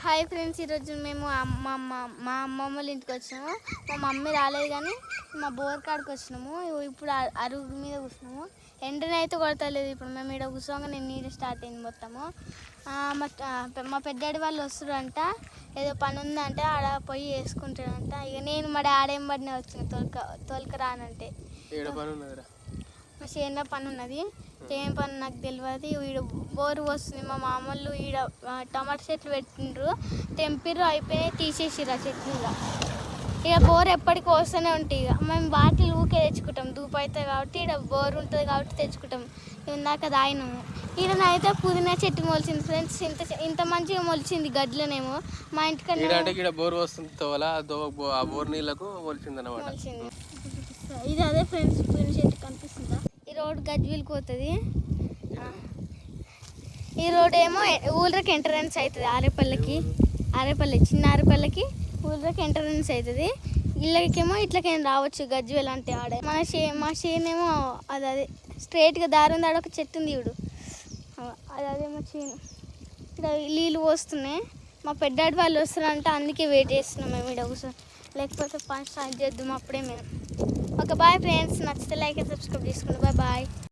Hi friends, ఈరోజు మేము మా అమ్మమ్మ వాళ్ళ ఇంటికి వచ్చినాము. మా మమ్మీ రాలేదు కానీ మా బోర్ కాడికి వచ్చినాము. ఇప్పుడు అరుగు మీద కూర్చున్నాము. ఎండనైతే కొడతలేదు. ఇప్పుడు మేము ఇక్కడ కూర్చోగా నేను నీళ్ళు స్టార్ట్ అయింది మొత్తము. మా పెద్దాడి వాళ్ళు వస్తారంట, ఏదో పని ఉందంటే ఆడ పోయి వేసుకుంటారంట. ఇక నేను మా డాడీ పడిన వచ్చిన తొలక రానంటే మా చేనులో పని ఉన్నది. ఏం పని నాకు తెలియదు. ఈడ బోరు వస్తుంది. మా మామూలు ఈడ టమాటా చెట్లు పెట్టిండ్రు, తెంపిర్రు, అయిపోయినాయి, తీసేసిర్రు ఆ చెట్లు. ఇక బోరు ఎప్పటికి వస్తూనే ఉంటాయి. ఇక మేము బాటిల్ ఊకే తెచ్చుకుంటాం. దూపు అవుతుంది కాబట్టి ఈడ బోరు ఉంటుంది కాబట్టి తెచ్చుకుంటాం. ఇందాక దాయినాము. ఈడనైతే పుదీనా చెట్టు మొలిచింది ఫ్రెండ్స్. ఇంత మంచిగా మొలిచింది గడ్లనేమో. మా ఇంటికన్నా బోరు వస్తుంది, బోర్ నీళ్ళకు మొలిచింది. ఇది అదే ఫ్రెండ్స్, పుదీనా చెట్టు కనిపిస్తుందా? ఈ రోడ్ గజ్వీల్కి పోతుంది. ఈ రోడ్ ఏమో ఊళ్ళకి ఎంట్రన్స్ అవుతుంది. ఆరేపల్లి చిన్న ఆరేపల్లికి ఊళ్ళకి ఎంట్రన్స్ అవుతుంది. ఇళ్ళకేమో ఇట్లకైనా రావచ్చు గజ్వేల్ అంటే. ఆడే మా చేనేమో అదే స్ట్రైట్గా దారి ఉంది. ఆడ ఒక చెట్టు ఉంది ఇప్పుడు, అదే మా చేను. ఇక్కడ నీళ్ళు పోస్తున్నాయి. మా పెద్దాడి వాళ్ళు వస్తారంటే అందుకే వెయిట్ చేస్తున్నాం మేము ఇక్కడ కూర్చొని. లేకపోతే పని స్టార్ట్ చేద్దాం అప్పుడే మేము. ఓకే బాయ్ ఫ్రెండ్స్, నచ్చితే లైక్ అండ్ సబ్స్క్రైబ్ చేసుకోండి. బాయ్.